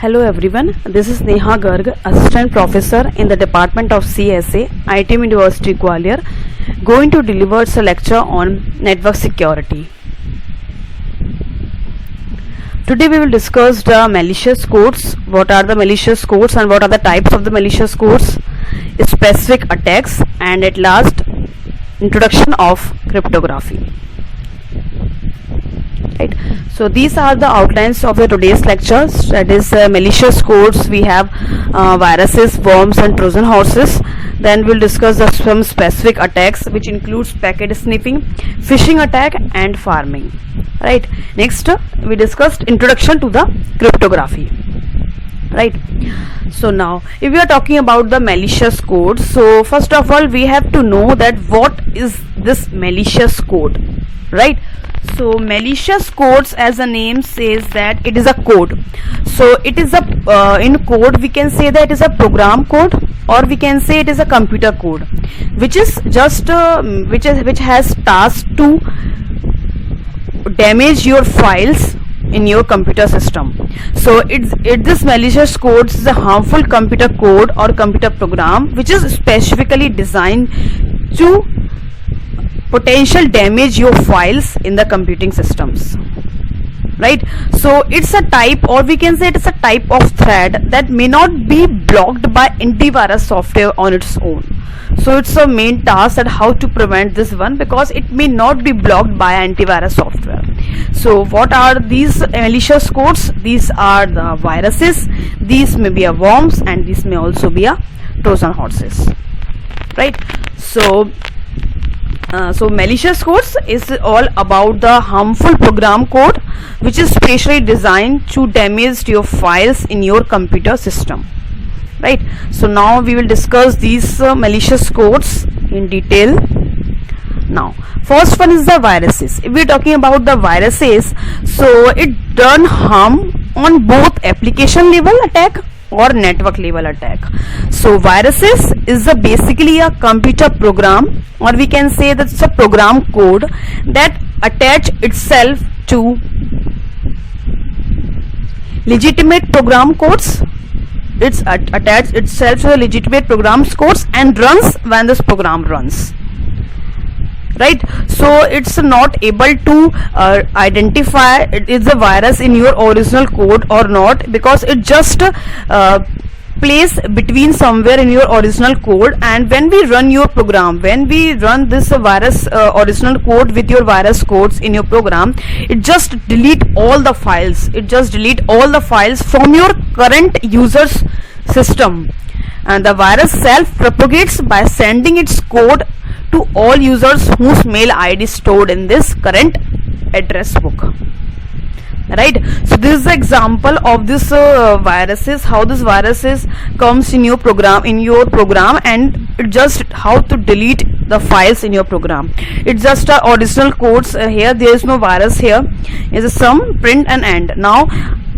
Hello everyone, this is Neha Garg, Assistant Professor in the Department of CSA, ITM University Gwalior, going to deliver a lecture on network security. Today we will discuss the malicious codes, what are the malicious codes and what are the types of the malicious codes, specific attacks, and at last introduction of cryptography. Right. So these are the outlines of the today's lectures. That is malicious codes. We have viruses, worms, and Trojan horses. Then we'll discuss some specific attacks, which includes packet sniffing, phishing attack, and farming. Right. Next, we discussed introduction to the cryptography. Right. So now, if we are talking about the malicious code, so first of all, we have to know that what is this malicious code, right? So malicious codes, as the name says, that it is a code. So it is a in code we can say that it is a program code, or we can say it is a computer code, which is just which has task to damage your files in your computer system. So this malicious code is a harmful computer code or computer program which is specifically designed to potential damage your files in the computing systems, right? So it's a type, or we can say it is a type of threat that may not be blocked by antivirus software on its own. So it's a main task that how to prevent this one, because it may not be blocked by antivirus software. So what are these malicious codes? These are the viruses, these may be a worms, and these may also be a Trojan horses, right? So malicious codes is all about the harmful program code which is specially designed to damage your files in your computer system, right? So now we will discuss these malicious codes in detail. Now first one is the viruses. If we are talking about the viruses, so it done harm on both application level attack or network level attack. So viruses is basically a computer program, or we can say that's a program code that attach itself to legitimate program codes. It's attached itself to the legitimate program codes and runs when this program runs, right? So it's not able to identify it is a virus in your original code or not, because it just place between somewhere in your original code, and when we run your program, when we run this virus original code with your virus codes in your program, it just delete all the files. It just delete all the files from your current user's system, and the virus self propagates by sending its code to all users whose mail ID is stored in this current address book, right? So this is the example of this viruses, how this viruses comes in your program, and it just how to delete the files in your program. It's just original codes here. There is no virus here. Is some print and end. Now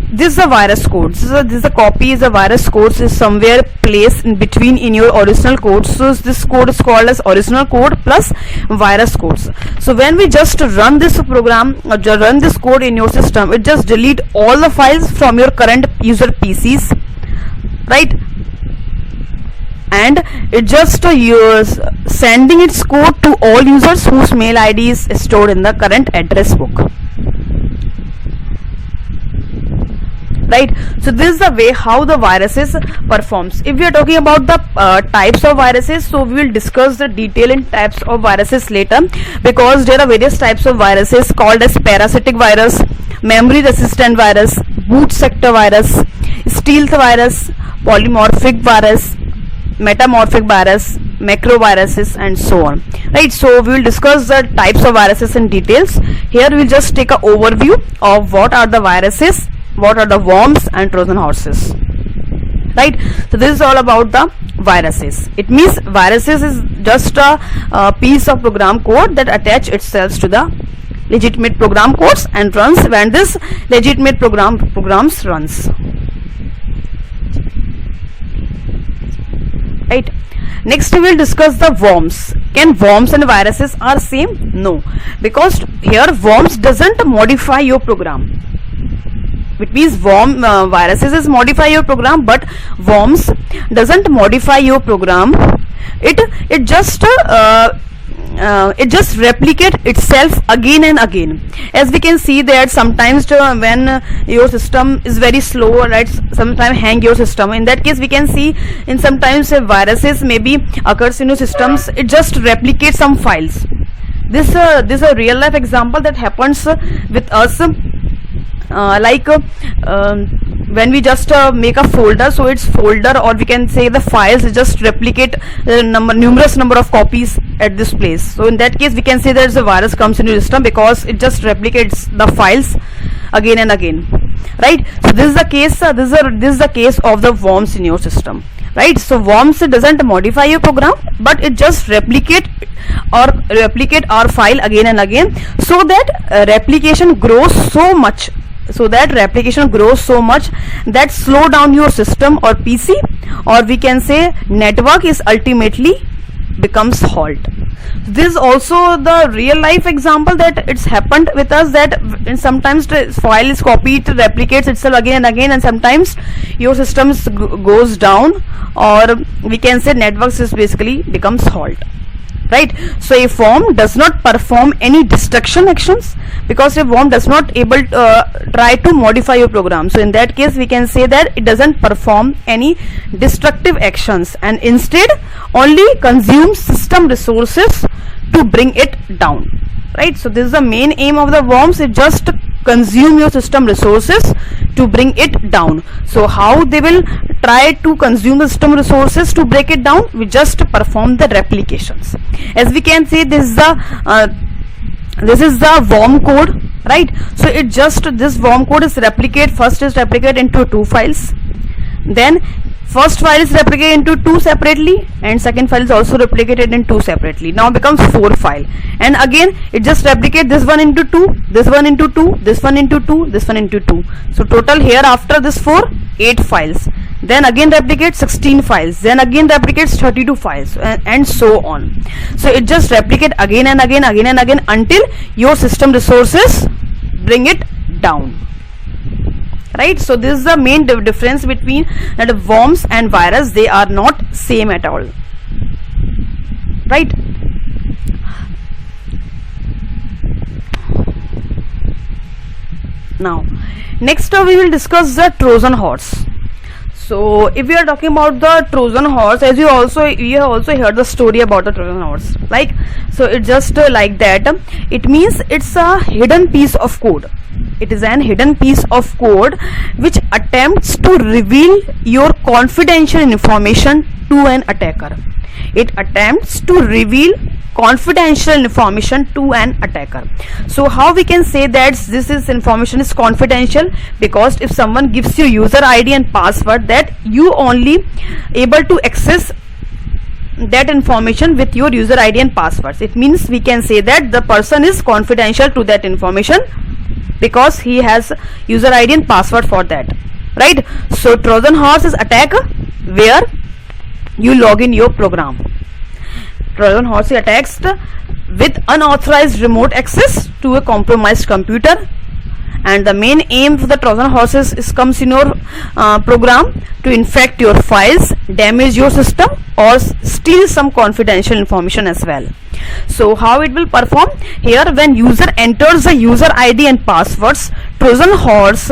this is a virus code. This is a copy. Is a virus code is somewhere placed in between in your original code. So this code is called as original code plus virus codes. So when we just run this program or run this code in your system, it just delete all the files from your current user PCs, right? And it just sending its code to all users whose mail ID is stored in the current address book, right? So this is the way how the viruses performs. If we are talking about the types of viruses, so we will discuss the detail in types of viruses later, because there are various types of viruses called as parasitic virus, memory resistant virus, boot sector virus, stealth virus, polymorphic virus, metamorphic virus, macroviruses, and so on, right? So we will discuss the types of viruses in details. Here we will just take an overview of what are the viruses, what are the worms and Trojan horses, right? So this is all about the viruses. It means viruses is just a piece of program code that attach itself to the legitimate program codes and runs when this legitimate programs runs, right? Next we will discuss the worms. Can worms and viruses are same? No, because here worms doesn't modify your program. It means viruses is modify your program, but worms doesn't modify your program. It just replicate itself again and again. As we can see that sometimes when your system is very slow, right, sometimes hang your system. In that case we can see in sometimes viruses maybe occurs in your systems, it just replicates some files. This is a real life example that happens with us. When we just make a folder, so its folder, or we can say the files, just replicate numerous number of copies at this place. So in that case we can say that the virus comes into the system because it just replicates the files again and again, right? So this is the case. This is the case of the worms in your system, right? So worms doesn't modify your program, but it just replicate our file again and again, so that replication grows so much that slow down your system or PC, or we can say network, is ultimately becomes halt. This is also the real life example that it's happened with us, that sometimes the file is copied, replicates itself again and again, and sometimes your system goes down, or we can say networks is basically becomes halt, right? So a worm does not perform any destruction actions, because a worm does not able try to modify your program. So in that case we can say that it doesn't perform any destructive actions, and instead only consumes system resources to bring it down, right? So this is the main aim of the worms. It just consume your system resources to bring it down. So how they will try to consume the system resources to break it down? We just perform the replications. As we can see, this is the worm code, right? So it just, this worm code is first is replicate into 2 files, then first file is replicated into 2 separately, and second file is also replicated in 2 separately. Now becomes 4 file, and again it just replicate this one into 2, this one into 2, this one into 2, this one into 2. So total here after this 4, 8 files. Then again replicate 16 files, then again replicates 32 files, and so on. So it just replicate again and again until your system resources bring it down, right? So this is the main difference between the worms and virus. They are not same at all, right? Now next we will discuss the Trojan horse. So if we are talking about the Trojan horse, as you have also heard the story about the Trojan horse, like, so it's just like that. It means it's a hidden piece of code. It is an hidden piece of code which attempts to reveal your confidential information to an attacker. It attempts to reveal confidential information to an attacker. So how we can say that this information is confidential? Because if someone gives you user ID and password, that you only able to access that information with your user ID and passwords. It means we can say that the person is confidential to that information because he has user ID and password for that, right? So Trojan horse is attack where you log in your program. Trojan horse attacks with unauthorized remote access to a compromised computer, and the main aim for the Trojan horses is comes in your program to infect your files, damage your system, or steal some confidential information as well. So how it will perform? Here, when user enters the user ID and passwords, Trojan horse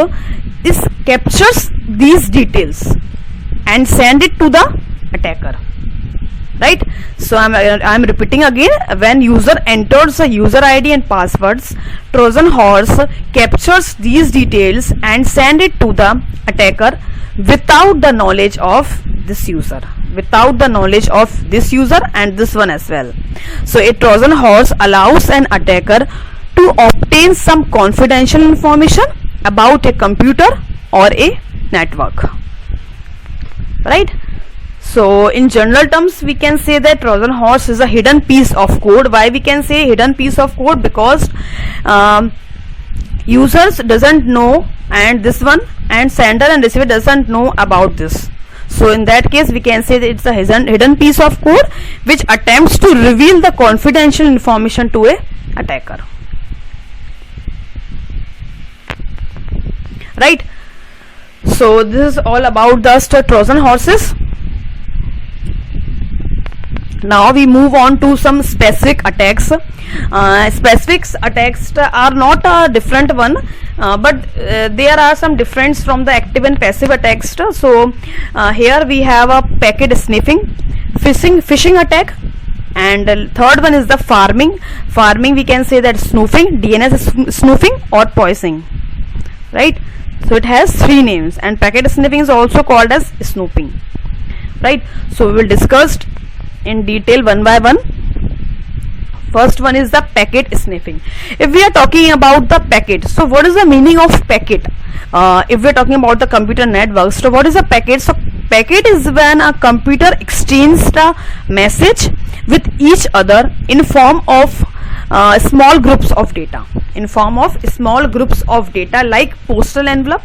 captures these details and send it to the attacker, right? So I'm repeating again. When user enters the user ID and passwords, Trojan horse captures these details and send it to the attacker without the knowledge of this user, and this one as well. So a Trojan horse allows an attacker to obtain some confidential information about a computer or a network, right? So in general terms we can say that Trojan horse is a hidden piece of code. Why we can say hidden piece of code? Because users doesn't know, and this one, and sender and receiver doesn't know about this. So in that case we can say that it's a hidden piece of code which attempts to reveal the confidential information to a attacker, right? So this is all about the Trojan horses. Now we move on to some specific attacks. Specific attacks are not a different one, but there are some difference from the active and passive attacks. So here we have a packet sniffing, phishing attack, and third one is the farming. We can say that snooping, DNS snooping, or poisoning, right? So it has three names, and packet sniffing is also called as snooping, right? So we will discuss in detail one by one. First one is the packet sniffing. If we are talking about the packet, so what is the meaning of packet? If we are talking about the computer network, so what is a packet? So packet is when a computer exchanges the message with each other in form of small groups of data, like postal envelope.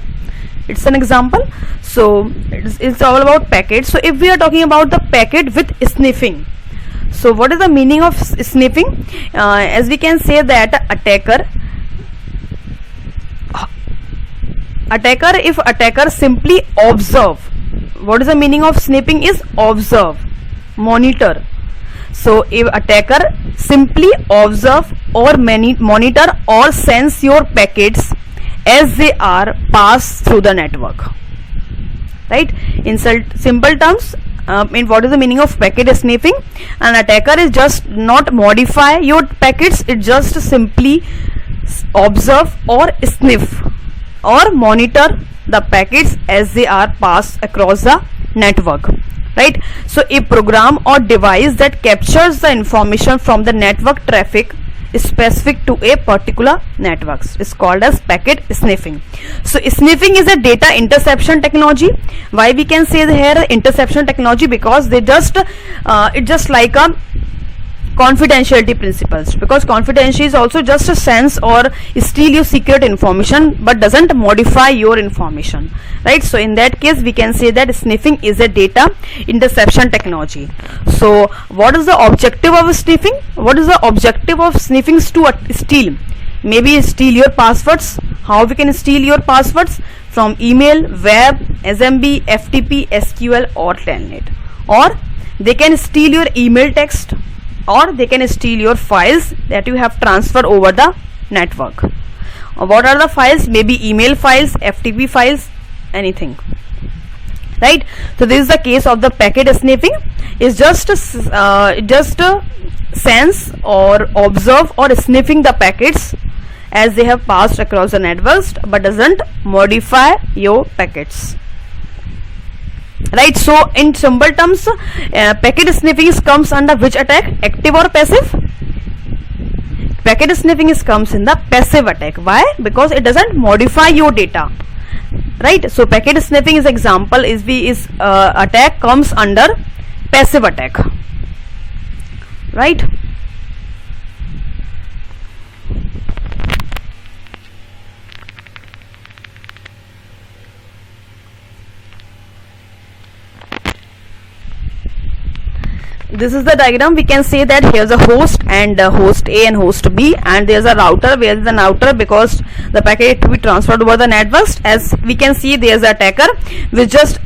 It's an example. So it's all about packet. So if we are talking about the packet with sniffing, so what is the meaning of sniffing? As we can say that if attacker simply observe, what is the meaning of sniffing is observe, monitor. So if attacker simply observe or monitor or sense your packets as they are passed through the network, right? In simple terms, what is the meaning of packet sniffing? An attacker is just not modify your packets, it just simply observe or sniff or monitor the packets as they are passed across the network, right? So a program or device that captures the information from the network traffic specific to a particular network is called as packet sniffing. So sniffing is a data interception technology. Why we can say here interception technology? Because they just it's just like a confidentiality principles, because confidentiality is also just a sense or steal your secret information but doesn't modify your information, right? So in that case we can say that sniffing is a data interception technology. So what is the objective of sniffing? What is the objective of sniffing? Is to steal, maybe steal your passwords. How we can steal your passwords? From email, web, SMB, FTP, SQL, or Telnet. Or they can steal your email text, or they can steal your files that you have transferred over the network. What are the files? Maybe email files, FTP files, anything, right? So this is the case of the packet sniffing. It's just sense or observe or sniffing the packets as they have passed across the networks but doesn't modify your packets, right? So in simple terms, packet sniffing comes under which attack? Active or passive? Packet sniffing comes in the passive attack. Why? Because it doesn't modify your data, right? So packet sniffing is example is attack comes under passive attack, right? This is the diagram. We can say that here's a host and host A and host B, and there's a router. Where is the router? Because the packet to be transferred over the networks. As we can see, there's an attacker which just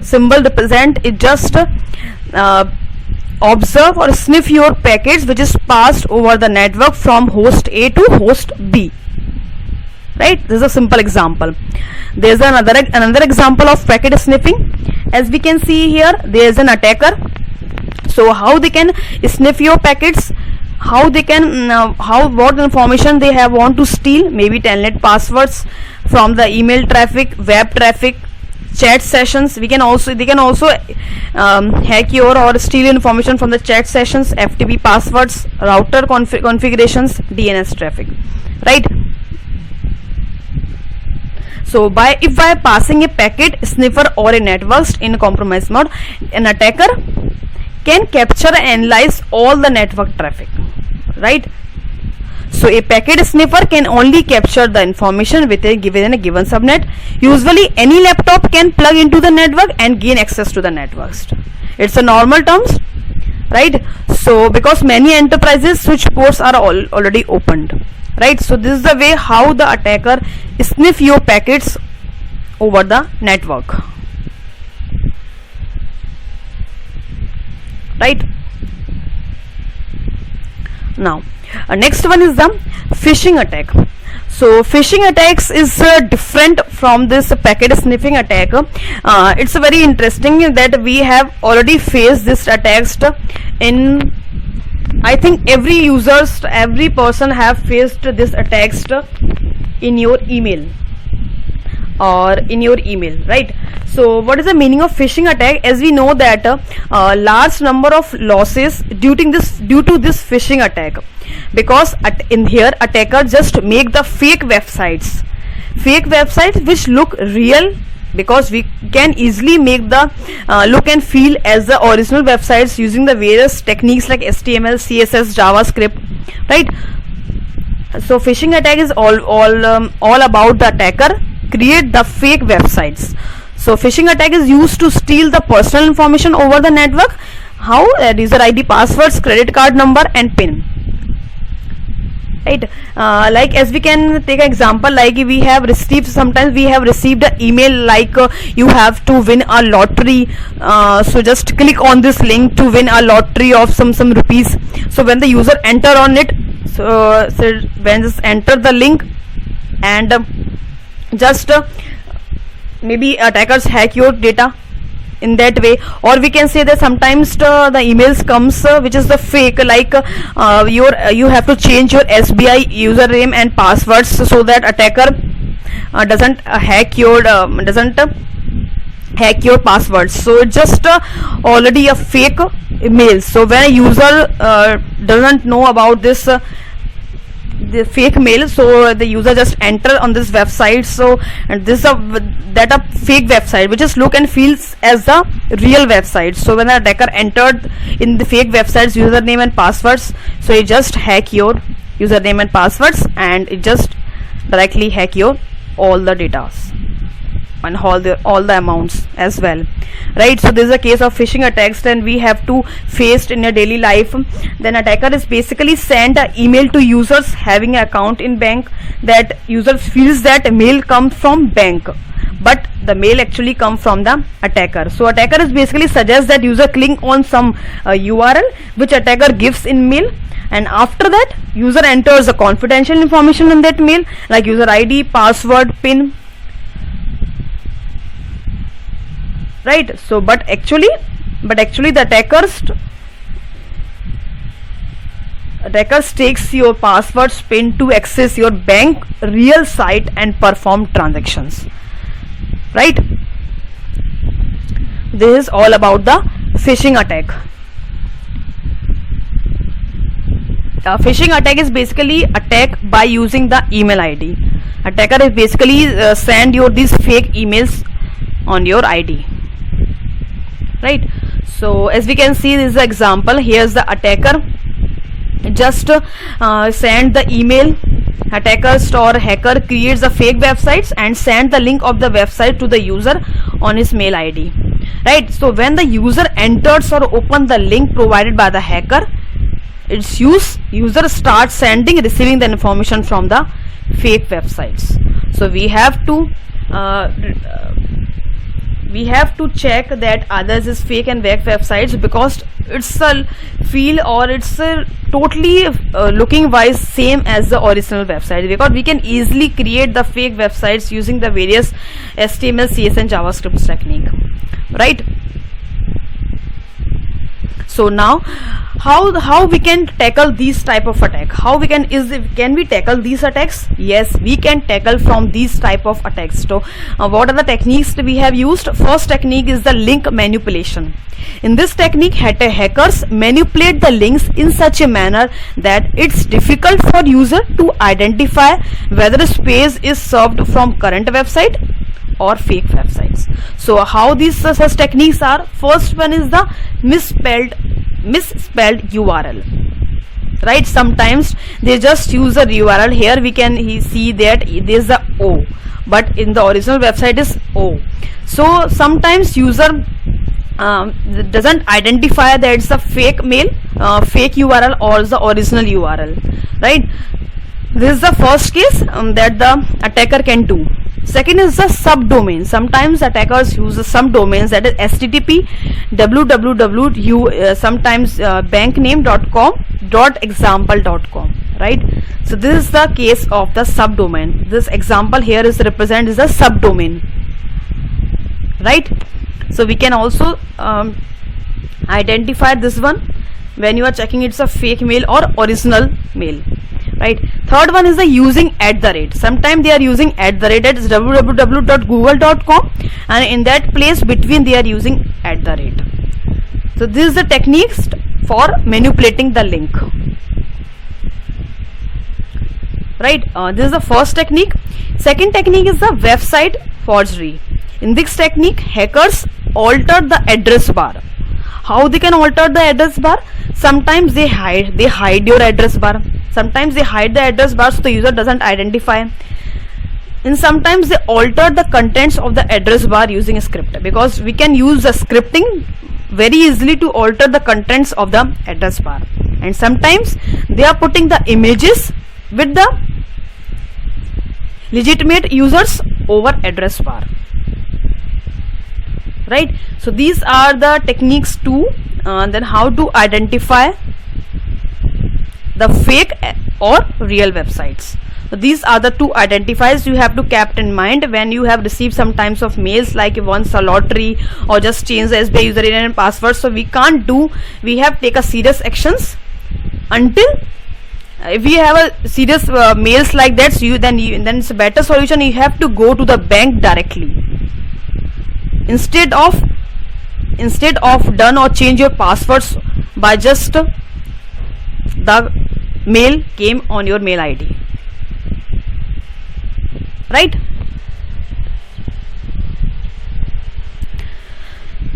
symbol represent it, just observe or sniff your packets which is passed over the network from host A to host B, right? This is a simple example. There's another example of packet sniffing. As we can see here, there's an attacker. So how they can sniff your packets? How they can what information they have want to steal? Maybe telnet passwords from the email traffic, web traffic, chat sessions. They can also hack your or steal information from the chat sessions, FTP passwords, router configurations, DNS traffic, right? So by passing a packet sniffer or a network in compromise mode, an attacker can capture and analyze all the network traffic, right? So a packet sniffer can only capture the information within a given subnet. Usually any laptop can plug into the network and gain access to the networks. It's a normal terms, right? So because many enterprises switch ports are already opened, right? So this is the way how the attacker sniff your packets over the network. Right? Now, next one is the phishing attack. So phishing attacks is different from this packet sniffing attack. It's very interesting that we have already faced this attacks in, I think every person have faced this attacks in your email right? So what is the meaning of phishing attack? As we know that large number of losses due to this phishing attack, because in here attacker just make the fake websites which look real, because we can easily make the look and feel as the original websites using the various techniques like HTML, CSS, JavaScript, right? So phishing attack is all about the attacker create the fake websites. So phishing attack is used to steal the personal information over the network. How? User ID, passwords, credit card number and PIN. Right? Like as we can take an example, like sometimes we have received an email like you have to win a lottery, so just click on this link to win a lottery of some rupees. So when the user enter on it, so when just enter the link and just maybe attackers hack your data in that way. Or we can say that sometimes the emails comes which is the fake, like you have to change your SBI username and passwords so that attacker doesn't hack your passwords. So it's just already a fake email. So when a user doesn't know about this the fake mail, so the user just enter on this website, so and this a fake website which just look and feels as the real website. So when the attacker entered in the fake website's username and passwords, so it just hack your username and passwords and it just directly hack your all the data and all the amounts as well, right? So this is a case of phishing attacks and we have to face in your daily life. Then attacker is basically send an email to users having an account in bank, that users feels that mail comes from bank, but the mail actually come from the attacker. So attacker is basically suggests that user click on some URL which attacker gives in mail, and after that user enters the confidential information in that mail like user ID, password, PIN, right? So but actually the attackers takes your passwords, PIN to access your bank real site and perform transactions, right? This is all about the phishing attack. Phishing attack is basically attack by using the email ID. Attacker is basically send you these fake emails on your ID, right? So as we can see, this is the example. Here's the attacker just send the email. Attacker or hacker creates the fake websites and send the link of the website to the user on his mail ID, right? So when the user enters or open the link provided by the hacker, its user starts receiving the information from the fake websites. So we have to check that others is fake and fake websites, because it's a feel or it's a totally looking wise same as the original website, because we can easily create the fake websites using the various HTML, CSS and JavaScript technique, right? So now how we can tackle these type of attack? Can we tackle these attacks? Yes, we can tackle from these type of attacks. So what are the techniques that we have used? First technique is the link manipulation. In this technique, hackers manipulate the links in such a manner that it's difficult for user to identify whether a space is served from current website or fake websites. So how these such techniques are? First one is the misspelled URL, right? Sometimes they just use a URL. Here we can see that there is a O, but in the original website is O. So sometimes user doesn't identify that it's a fake mail, fake URL or the original URL, right? This is the first case that the attacker can do. Second is the subdomain. Sometimes attackers use the subdomains, that is http www sometimes bankname.com .example.com, right? So this is the case of the subdomain. This example here is represent is a subdomain, right? So we can also identify this one when you are checking it's a fake mail or original mail, right? Third one is the using @ sometimes they are using @ that is www.google.com, and in that place between they are using @. So this is the techniques for manipulating the link, right? This is the first technique. Second technique is the website forgery. In this technique, hackers alter the address bar. How they can alter the address bar? Sometimes they hide your address bar. Sometimes they hide the address bar so the user doesn't identify. And sometimes they alter the contents of the address bar using a script, because we can use the scripting very easily to alter the contents of the address bar. And sometimes they are putting the images with the legitimate users over address bar, right? So these are the techniques too. Then how to identify the fake or real websites. So these are the two identifiers you have to keep in mind when you have received some types of mails like once a lottery or just change the SBI username and password. So we have to take a serious actions until if we have a serious mails like that. So then it's a better solution. You have to go to the bank directly instead of done or change your passwords by just the mail came on your mail ID, right?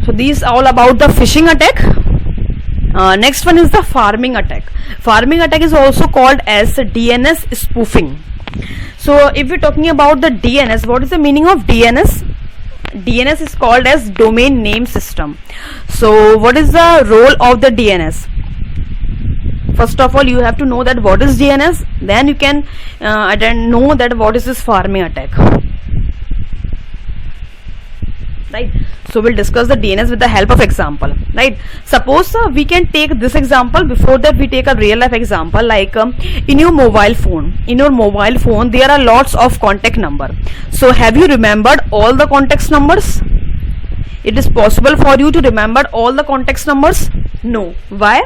So these all about the phishing attack. Next one is the farming attack. Farming attack is also called as DNS spoofing. So if we're talking about the DNS, what is the meaning of DNS? DNS is called as domain name system. So what is the role of the DNS? First of all, you have to know that what is DNS, then you can know that what is this farming attack, right? So we'll discuss the DNS with the help of example, right? Suppose we can take this example. Before that, we take a real life example, like in your mobile phone there are lots of contact number. So have you remembered all the contact numbers? It is possible for you to remember all the contact numbers? No. Why?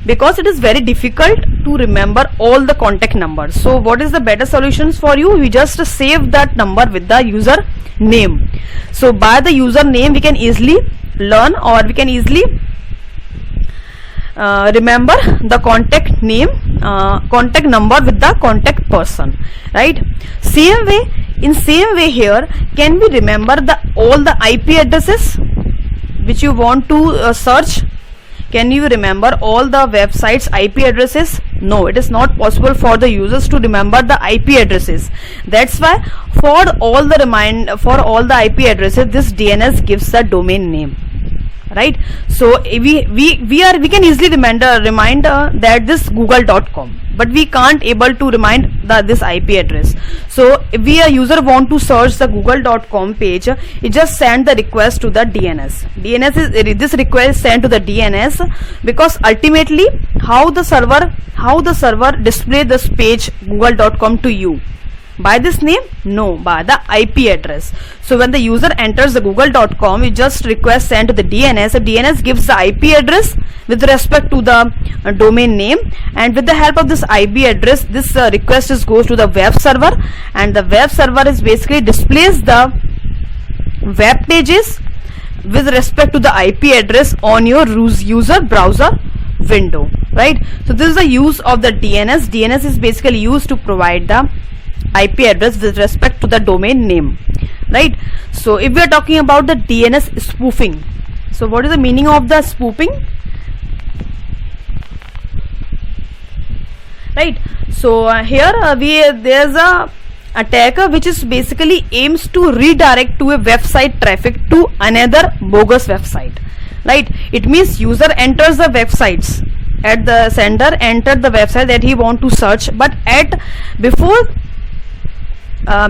Because it is very difficult to remember all the contact numbers. So what is the better solutions for you? We just save that number with the user name. So by the user name we can easily learn, or we can easily remember the contact name, contact number with the contact person, right? In same way here, can we remember all the IP addresses which you want to search? Can you remember all the websites IP addresses? No, it is not possible for the users to remember the IP addresses. That's why for all the IP addresses, this DNS gives the domain name, right? So we can easily remind that this google.com, but we can't able to remind this IP address. So if a user want to search the google.com page, it just send the request to the DNS. This request sent to the DNS, because ultimately how the server display this page google.com to you? By this name? No, by the IP address. So when the user enters the google.com, you just request sent to the DNS. The DNS gives the IP address with respect to the domain name, and with the help of this IP address, this request goes to the web server, and the web server is basically displays the web pages with respect to the IP address on your user browser window, right? So this is the use of the DNS. DNS is basically used to provide the IP address with respect to the domain name, right? So if we are talking about the DNS spoofing, so what is the meaning of the spoofing, right? So here there's a attacker which is basically aims to redirect to a website traffic to another bogus website, right? It means user enters the websites, at the sender entered the website that he want to search, but before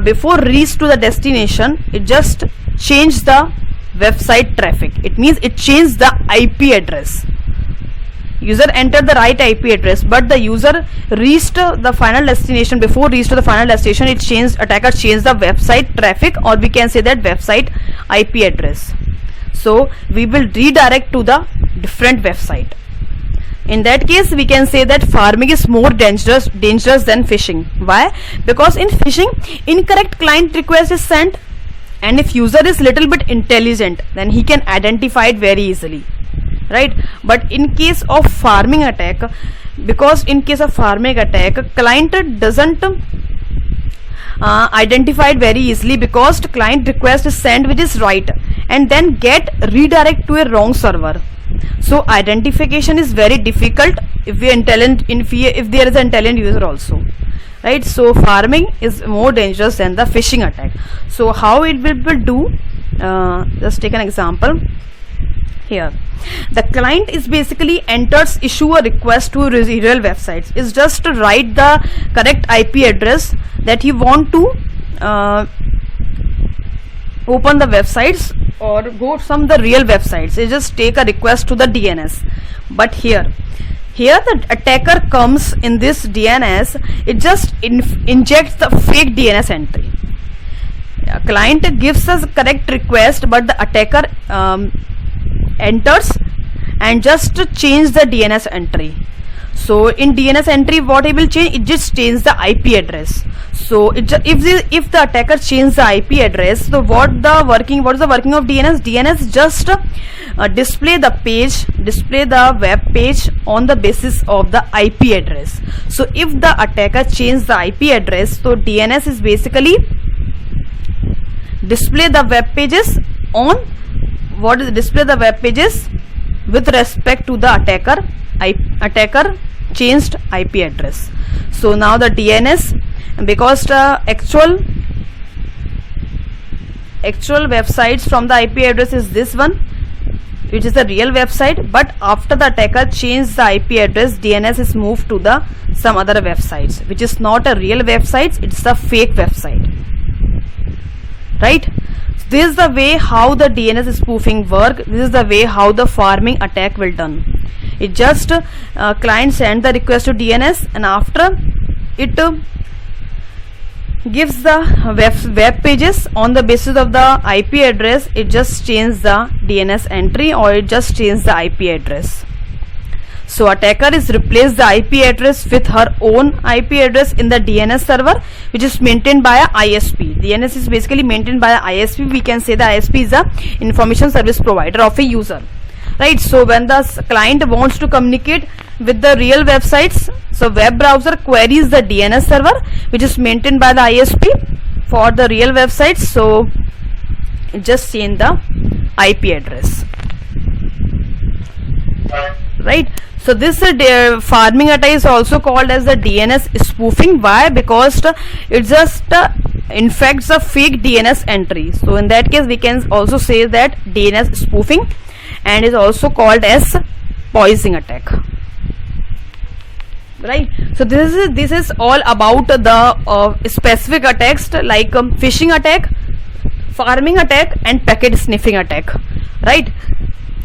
before reach to the destination, it just changed the website traffic. It means it changed the IP address. User entered the right IP address, but the user reached the final destination. Before reach to the final destination, attacker changed the website traffic, or we can say that website IP address. So we will redirect to the different website. In that case, we can say that farming is more dangerous than phishing. Why? Because in phishing, incorrect client request is sent, and if user is little bit intelligent, then he can identify it very easily, right? But in case of farming attack, because in case of farming attack, client doesn't identify it very easily, because the client request is sent which is right and then get redirect to a wrong server. So identification is very difficult if we are intelligent, if there is an intelligent user also, right? So farming is more dangerous than the phishing attack. So how it will do, just take an example here. The client is basically issue a request to real websites. Is just to write the correct IP address that he want to open the websites or go from the real websites. It just take a request to the DNS. But here the attacker comes in this DNS. It just injects the fake DNS entry. Client gives us correct request, but the attacker enters and just change the DNS entry. So in DNS entry, what it will change? It just change the IP address. So if the attacker change the IP address, so what is the working of DNS? DNS just display the web page on the basis of the IP address. So if the attacker change the IP address, so DNS is basically display the web pages on display the web pages with respect to the attacker changed IP address. So now the DNS, because the actual websites from the IP address is this one, which is the real website, but after the attacker changed the IP address, DNS is moved to the some other websites, which is not a real website, it's a fake website, right? This is the way how the DNS spoofing work. This is the way how the farming attack will done. It just client send the request to DNS, and after it gives the web pages on the basis of the IP address. It just changes the DNS entry, or it just changes the IP address. So attacker is replace the IP address with her own IP address in the DNS server, which is maintained by a ISP. DNS is basically maintained by a ISP. We can say the ISP is a information service provider of a user, right? So when the client wants to communicate with the real websites, so web browser queries the DNS server, which is maintained by the ISP for the real websites. So it just change the IP address, right? So this farming attack is also called as the DNS spoofing. Why? Because it just infects a fake DNS entry. So in that case, we can also say that DNS spoofing, and is also called as poisoning attack, right? So this is all about the specific attacks like phishing attack, farming attack, and packet sniffing attack, right?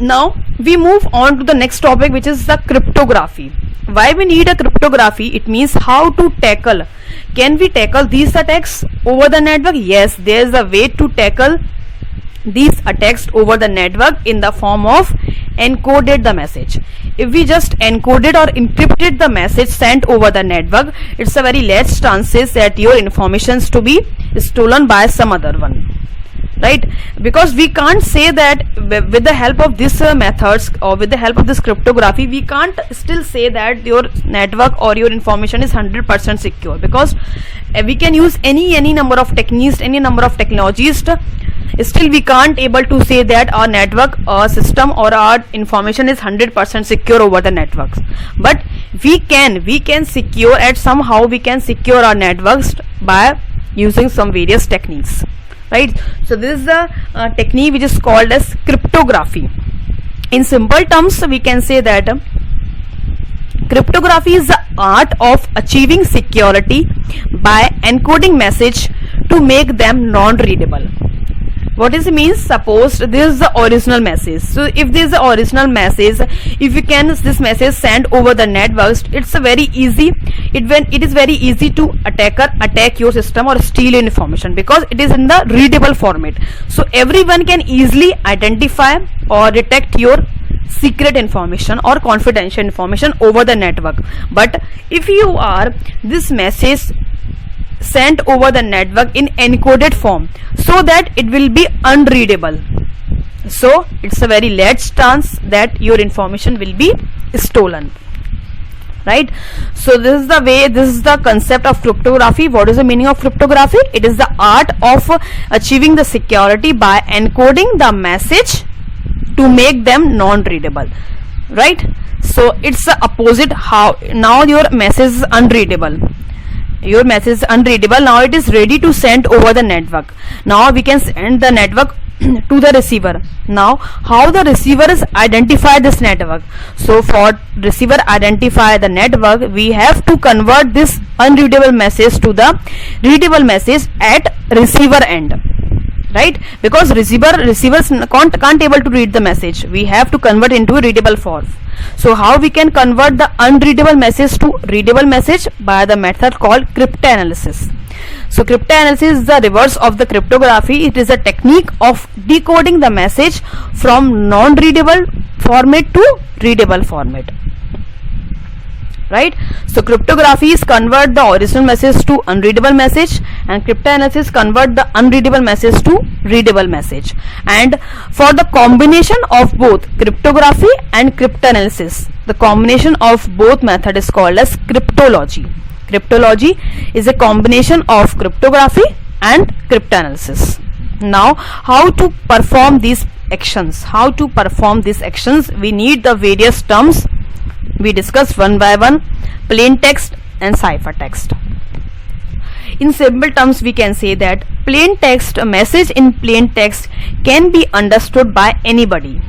Now we move on to the next topic, which is the cryptography. Why we need a cryptography? It means how to tackle. Can we tackle these attacks over the network? Yes, there is a way to tackle these attacks over the network in the form of encoded the message. If we just encoded or encrypted the message sent over the network, it's a very less chances that your informations to be stolen by some other one, right? Because we can't say that with the help of this methods or with the help of this cryptography, we can't still say that your network or your information is 100% secure, because we can use any number of techniques, any number of technologies, still we can't able to say that our network system or our information is 100% secure over the networks. But we can secure, and somehow we can secure our networks by using some various techniques, right? So this is the technique which is called as cryptography. In simple terms, we can say that cryptography is the art of achieving security by encoding message to make them non-readable. What is it means? Suppose this is the original message. So if this is the original message, if you can this message send over the networks, it's a very easy. It is very easy to attack your system or steal information, because it is in the readable format. So everyone can easily identify or detect your secret information or confidential information over the network. But if you are this message sent over the network in encoded form, so that it will be unreadable, so it's a very less chance that your information will be stolen, right? So this is the way, this is the concept of cryptography. What is the meaning of cryptography? It is the art of achieving the security by encoding the message to make them non-readable, right? So it's the opposite. How now your message is unreadable, your message is unreadable, now it is ready to send over the network. Now we can send the network to the receiver. Now how the receiver is identify this network? So for receiver identify the network, we have to convert this unreadable message to the readable message at receiver end, right? Because receivers can't able to read the message, we have to convert into a readable form. So how we can convert the unreadable message to readable message? By the method called cryptanalysis. So cryptanalysis is the reverse of the cryptography. It is a technique of decoding the message from non-readable format to readable format, right? So cryptography is convert the original message to unreadable message, and cryptanalysis convert the unreadable message to readable message. And for the combination of both cryptography and cryptanalysis, the combination of both method is called as cryptology. Cryptology is a combination of cryptography and cryptanalysis. Now how to perform these actions? How to perform these actions? We need the various terms. We discuss one by one: plain text and ciphertext. In simple terms, we can say that plain text, a message in plain text can be understood by anybody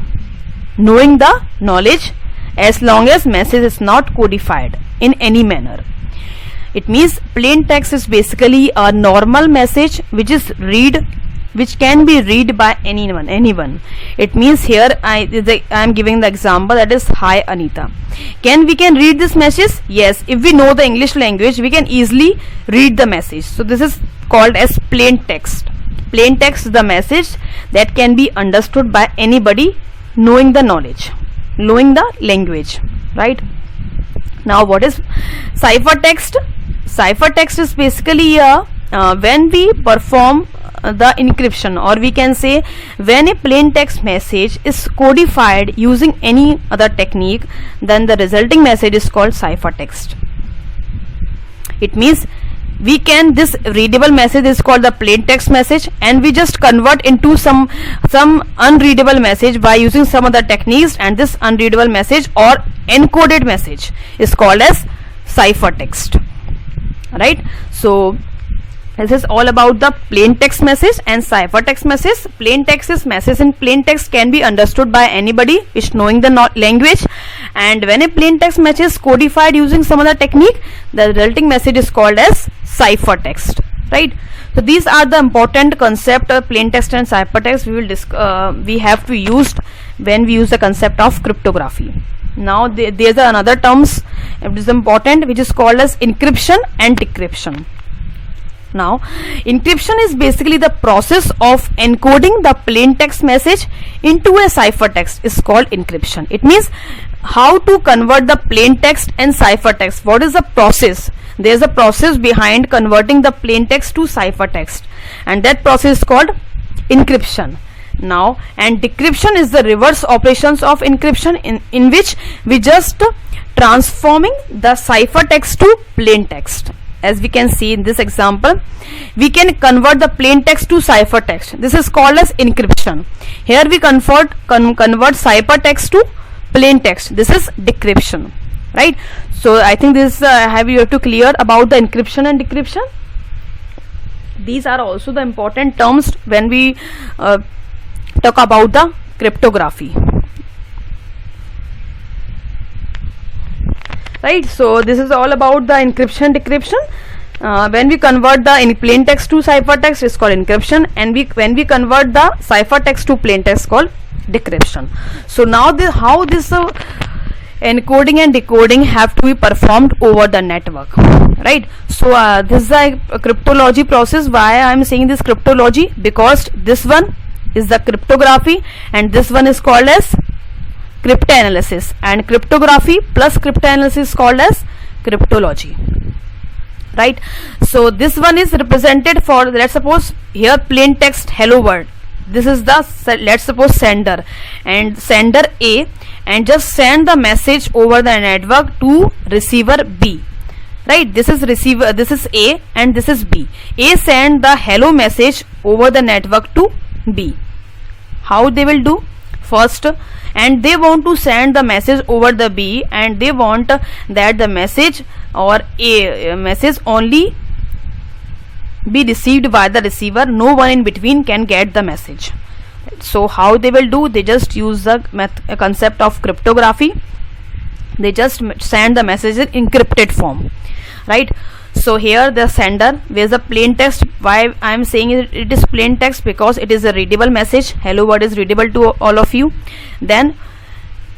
knowing the knowledge, as long as message is not codified in any manner. It means plain text is basically a normal message which can be read by anyone. It means here I am giving the example, that is, hi Anita. We can read this message? Yes, if we know the English language, we can easily read the message. So this is called as plain text. Plain text is the message that can be understood by anybody knowing the knowledge, knowing the language, right? Now what is ciphertext? Ciphertext is basically when we perform the encryption, or we can say when a plain text message is codified using any other technique, then the resulting message is called ciphertext. It means this readable message is called the plain text message, and we just convert into some unreadable message by using some other techniques, and this unreadable message or encoded message is called as ciphertext, right? So this is all about the plain text message and ciphertext message. Plain text is message in plain text can be understood by anybody which knowing the language, and when a plain text message is codified using some other technique, the resulting message is called as ciphertext, right? So these are the important concept of plain text and ciphertext we have to use when we use the concept of cryptography. Now there's another terms it is important, which is called as encryption and decryption. Now encryption is basically the process of encoding the plain text message into a ciphertext is called encryption. It means how to convert the plain text and ciphertext. What is the process? There is a process behind converting the plain text to ciphertext, and that process is called encryption. Now, and decryption is the reverse operations of encryption, in which we just transforming the ciphertext to plain text. As we can see in this example, we can convert the plain text to ciphertext. This is called as encryption. Here we convert ciphertext to plain text. This is decryption, right? So I think this you have to clear about the encryption and decryption. These are also the important terms when we talk about the cryptography, right? So this is all about the encryption, decryption. when we convert the in plain text to ciphertext, it's called encryption, and when we convert the ciphertext to plain text, called decryption. So now how this encoding and decoding have to be performed over the network, right? So this is a cryptology process. Why I am saying this cryptology? Because this one is the cryptography and this one is called as cryptanalysis, and cryptography plus cryptanalysis is called as cryptology, right? So this one is represented for, let's suppose here plain text hello world, this is the, let's suppose sender, and sender A, and just send the message over the network to receiver B, right? This is receiver, this is A and this is B. A send the hello message over the network to B. How they will do? First, and they want to send the message over the B, and they want that the message or a message only be received by the receiver, no one in between can get the message. So how they will do? They just use the concept of cryptography. They just send the message in encrypted form, right? So here the sender, where's the plain text? Why I am saying it is plain text? Because it is a readable message. Hello world is readable to all of you. Then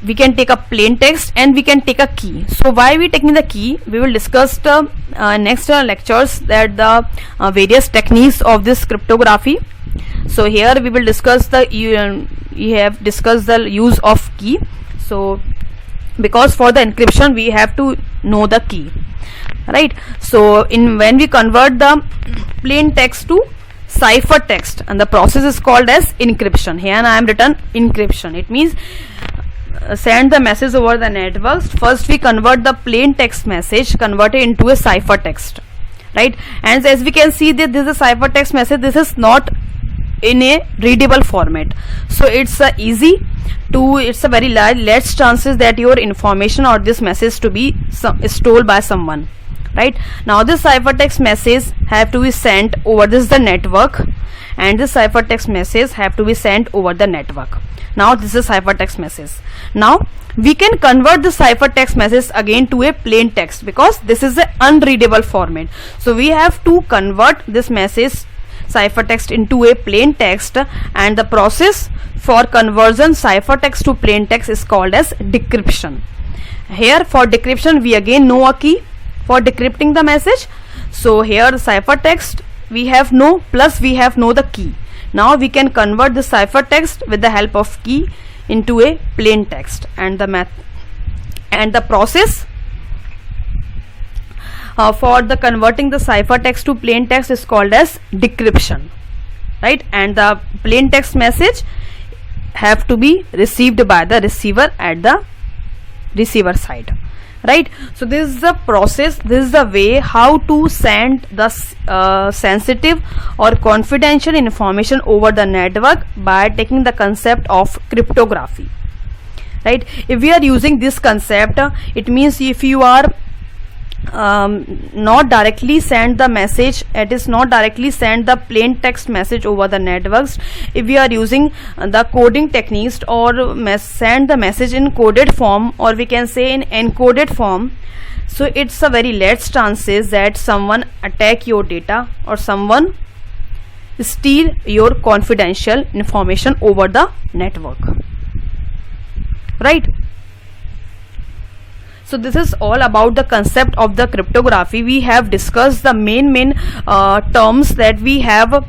we can take a plain text and we can take a key. So why we taking the key? We will discuss the next lectures that the various techniques of this cryptography. So here we will discuss the we have discussed the use of key. So because for the encryption we have to know the key, right? So when we convert the plain text to ciphertext, and the process is called as encryption. Here I am written encryption. It means send the message over the networks. First we convert the plain text message, convert it into a ciphertext, right? And as we can see that this is a ciphertext message, this is not in a readable format, so it's easy to, it's a very less chances that your information or this message to be stolen by someone, right? Now this ciphertext message have to be sent over this the network, and this ciphertext message have to be sent over the network. Now this is ciphertext message. Now we can convert the ciphertext message again to a plain text, because this is an unreadable format. So we have to convert this message ciphertext into a plain text, and the process for conversion ciphertext to plain text is called as decryption. Here for decryption we again know a key for decrypting the message. So here ciphertext we have no, plus we have no the key. Now we can convert the ciphertext with the help of key into a plain text, and the process for the converting the ciphertext to plain text is called as decryption, right? And the plain text message have to be received by the receiver at the receiver side, right? So this is the process, this is the way how to send the sensitive or confidential information over the network by taking the concept of cryptography, right? If we are using this concept, it means if you are not directly send the message, it is not directly send the plain text message over the networks. If we are using the coding techniques, or send the message in coded form, or we can say in encoded form, so it's a very less chances that someone attack your data or someone steal your confidential information over the network, right? So this is all about the concept of the cryptography. We have discussed the main terms that we have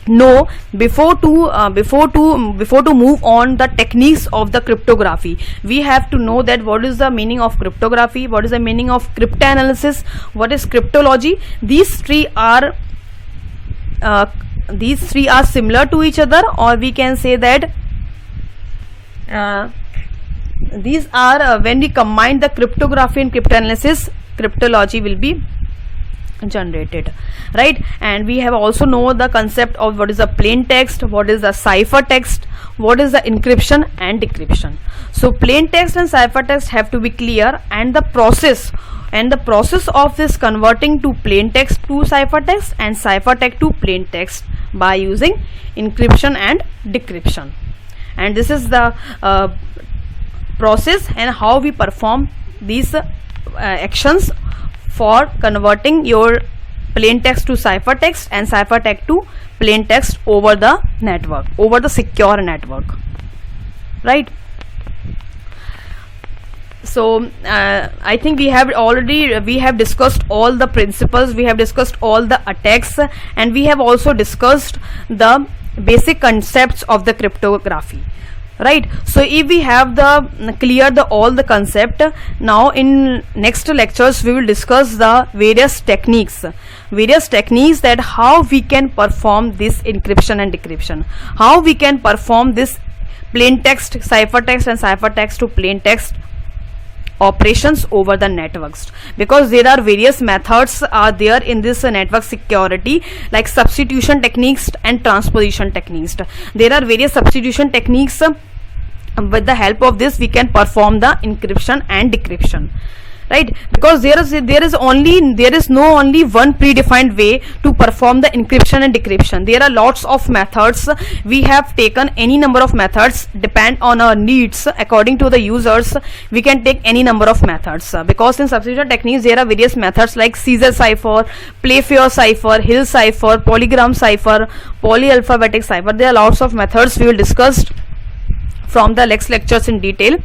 know before to move on the techniques of the cryptography. We have to know that what is the meaning of cryptography, what is the meaning of cryptanalysis, what is cryptology. These three are similar to each other, or we can say that these are when we combine the cryptography and cryptanalysis, cryptology will be generated, right? And we have also know the concept of what is a plain text, what is the ciphertext, what is the encryption and decryption. So plain text and ciphertext have to be clear, and the process of this converting to plain text to ciphertext and ciphertext to plain text by using encryption and decryption. And this is the process and how we perform these actions for converting your plain text to ciphertext, and ciphertext to plain text over the network, over the secure network, right? So I think we have discussed all the principles, we have discussed all the attacks, and we have also discussed the basic concepts of the cryptography, right? So if we have all the concept, now in next lectures we will discuss the various techniques that how we can perform this encryption and decryption, how we can perform this plain text, ciphertext, and ciphertext to plain text operations over the networks, because there are various methods are there in this network security, like substitution techniques and transposition techniques. There are various substitution techniques. With the help of this we can perform the encryption and decryption, right? Because there is no only one predefined way to perform the encryption and decryption. There are lots of methods. We have taken any number of methods, depend on our needs. According to the users, we can take any number of methods, because in substitution techniques there are various methods like Caesar cipher, Playfair cipher, Hill cipher, polygram cipher, polyalphabetic cipher. There are lots of methods we will discuss from the next lectures in detail.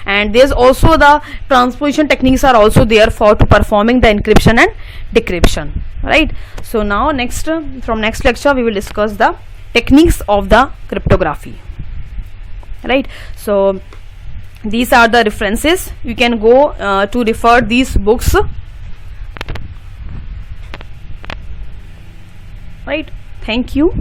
And there's also the transposition techniques are also there for to performing the encryption and decryption, right? So now from next lecture we will discuss the techniques of the cryptography, right? So these are the references. You can go to refer these books, right? Thank you.